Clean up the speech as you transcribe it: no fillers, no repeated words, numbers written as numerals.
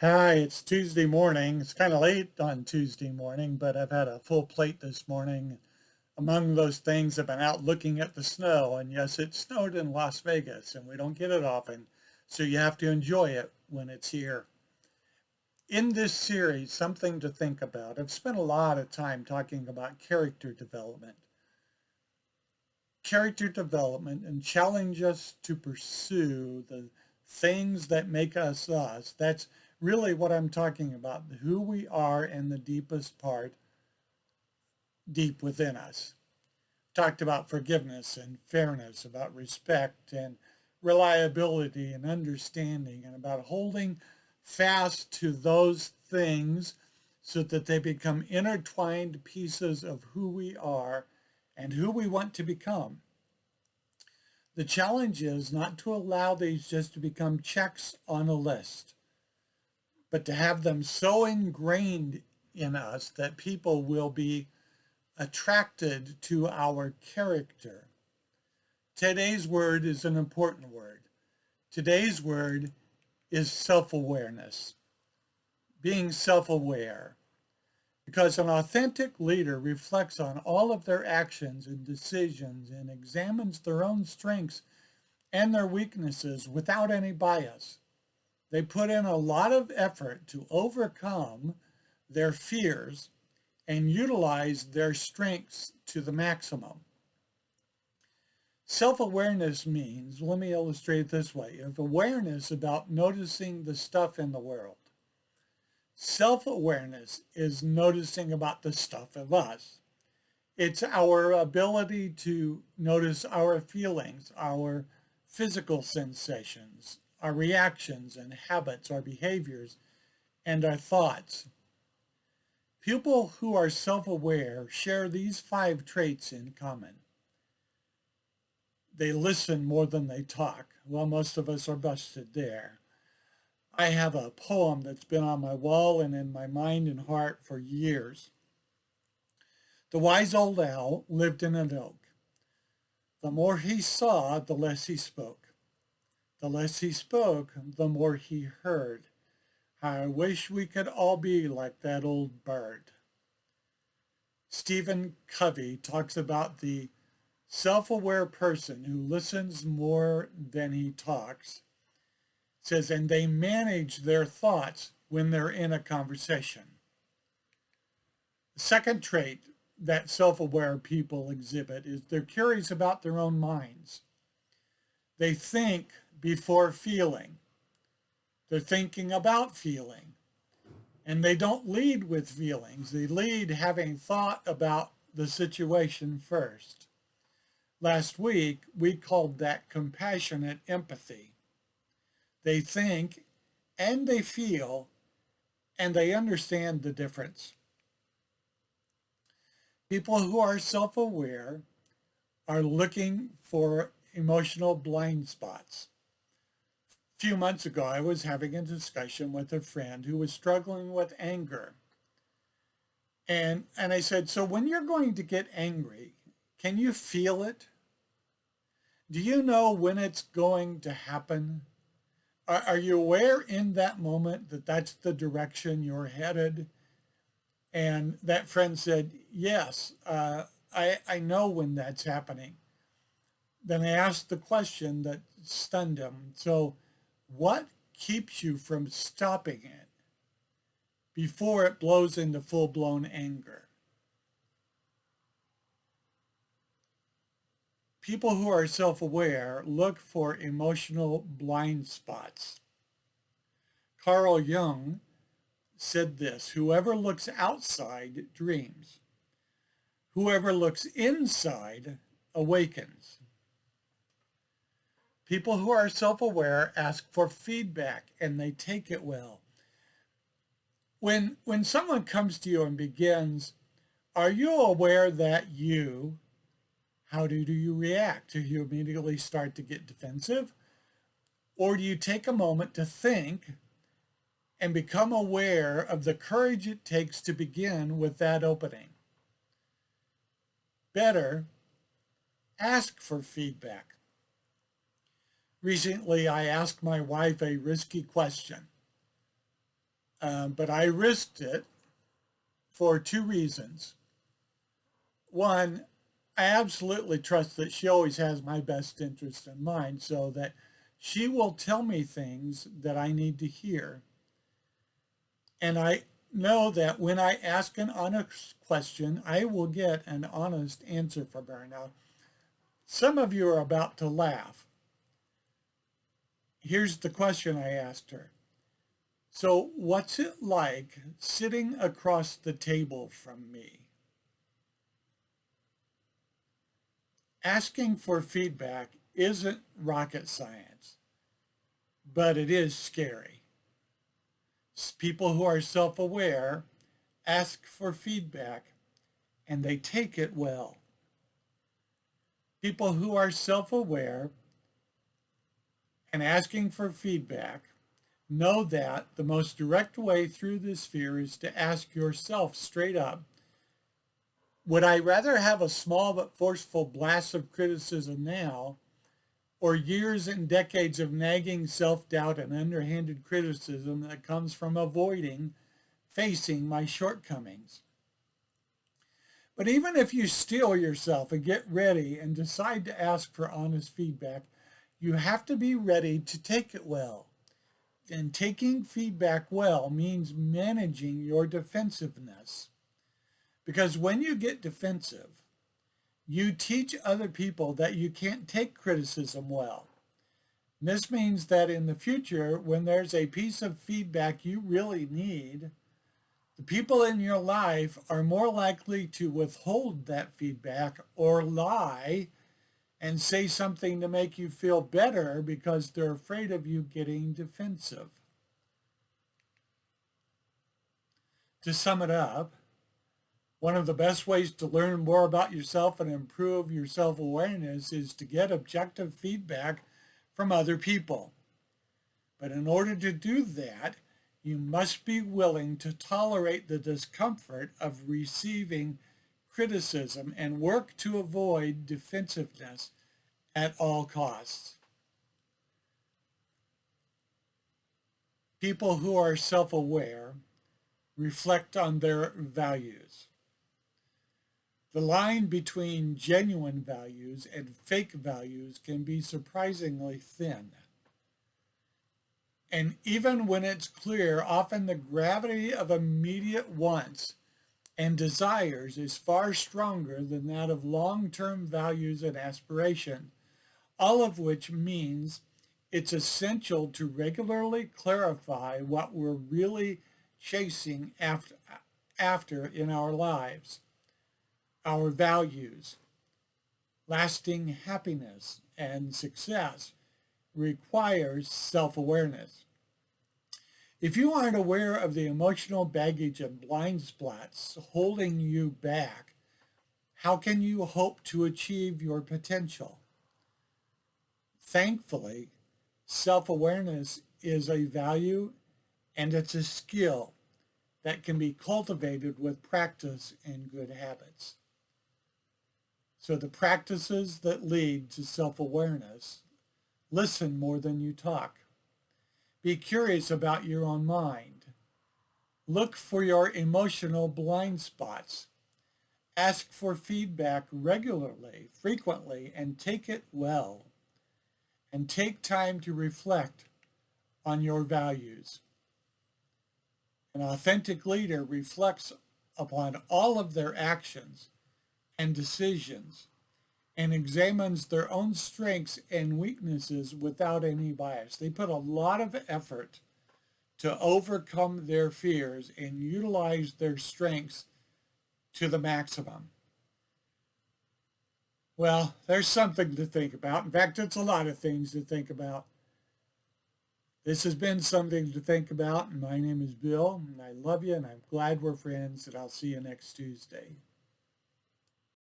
Hi, it's Tuesday morning. It's kind of late on Tuesday morning, but I've had a full plate this morning. Among those things, I've been out looking at the snow, and yes, it snowed in Las Vegas, and we don't get it often, so you have to enjoy it when it's here. In this series, something to think about. I've spent a lot of time talking about character development. Character development and challenge us to pursue the things that make us us. That's really what I'm talking about, who we are in the deepest part, deep within us. Talked about forgiveness and fairness, about respect and reliability and understanding, and about holding fast to those things so that they become intertwined pieces of who we are and who we want to become. The challenge is not to allow these just to become checks on a list, but to have them so ingrained in us that people will be attracted to our character. Today's word is an important word. Today's word is self-awareness, being self-aware, because an authentic leader reflects on all of their actions and decisions and examines their own strengths and their weaknesses without any bias. They put in a lot of effort to overcome their fears and utilize their strengths to the maximum. Self-awareness means, let me illustrate it this way, of awareness about noticing the stuff in the world. Self-awareness is noticing about the stuff of us. It's our ability to notice our feelings, our physical sensations, our reactions and habits, our behaviors, and our thoughts. People who are self-aware share these 5 traits in common. They listen more than they talk. Well, most of us are busted there. I have a poem that's been on my wall and in my mind and heart for years. The wise old owl lived in an oak. The more he saw, the less he spoke. The less he spoke, the more he heard. I wish we could all be like that old bird. Stephen Covey talks about the self-aware person who listens more than he talks. Says, and they manage their thoughts when they're in a conversation. The second trait that self-aware people exhibit is they're curious about their own minds. They think before feeling. They're thinking about feeling. And they don't lead with feelings. They lead having thought about the situation first. Last week, we called that compassionate empathy. They think and they feel and they understand the difference. People who are self-aware are looking for emotional blind spots. A few months ago, I was having a discussion with a friend who was struggling with anger. And I said, so when you're going to get angry, can you feel it? Do you know when it's going to happen? Are you aware in that moment that that's the direction you're headed? And that friend said, yes, I know when that's happening. Then I asked the question that stunned him. So what keeps you from stopping it before it blows into full-blown anger? People who are self-aware look for emotional blind spots. Carl Jung said this, whoever looks outside dreams. Whoever looks inside awakens. People who are self-aware ask for feedback and they take it well. When someone comes to you and begins, are you aware that you, how do you react? Do you immediately start to get defensive? Or do you take a moment to think and become aware of the courage it takes to begin with that opening? Better, ask for feedback. Recently, I asked my wife a risky question. But I risked it for two reasons. One, I absolutely trust that she always has my best interest in mind, so that she will tell me things that I need to hear. And I know that when I ask an honest question, I will get an honest answer from her. Now, some of you are about to laugh. Here's the question I asked her. So, what's it like sitting across the table from me? Asking for feedback isn't rocket science, but it is scary. People who are self-aware ask for feedback and they take it well. People who are self-aware and asking for feedback know that the most direct way through this fear is to ask yourself straight up, would I rather have a small but forceful blast of criticism now, or years and decades of nagging self-doubt and underhanded criticism that comes from avoiding facing my shortcomings? But even if you steel yourself and get ready and decide to ask for honest feedback, you have to be ready to take it well. And taking feedback well means managing your defensiveness. Because when you get defensive, you teach other people that you can't take criticism well. And this means that in the future, when there's a piece of feedback you really need, the people in your life are more likely to withhold that feedback or lie and say something to make you feel better because they're afraid of you getting defensive. To sum it up, one of the best ways to learn more about yourself and improve your self-awareness is to get objective feedback from other people. But in order to do that, you must be willing to tolerate the discomfort of receiving criticism and work to avoid defensiveness at all costs. People who are self-aware reflect on their values. The line between genuine values and fake values can be surprisingly thin. And even when it's clear, often the gravity of immediate wants and desires is far stronger than that of long-term values and aspiration, all of which means it's essential to regularly clarify what we're really chasing after in our lives. Our values, lasting happiness and success requires self-awareness. If you aren't aware of the emotional baggage and blind spots holding you back, how can you hope to achieve your potential? Thankfully, self-awareness is a value and it's a skill that can be cultivated with practice and good habits. So the practices that lead to self-awareness: listen more than you talk. Be curious about your own mind. Look for your emotional blind spots. Ask for feedback regularly, frequently, and take it well. And take time to reflect on your values. An authentic leader reflects upon all of their actions and decisions and examines their own strengths and weaknesses without any bias. They put a lot of effort to overcome their fears and utilize their strengths to the maximum. Well, there's something to think about. In fact, it's a lot of things to think about. This has been something to think about. My name is Bill, and I love you, and I'm glad we're friends, and I'll see you next Tuesday.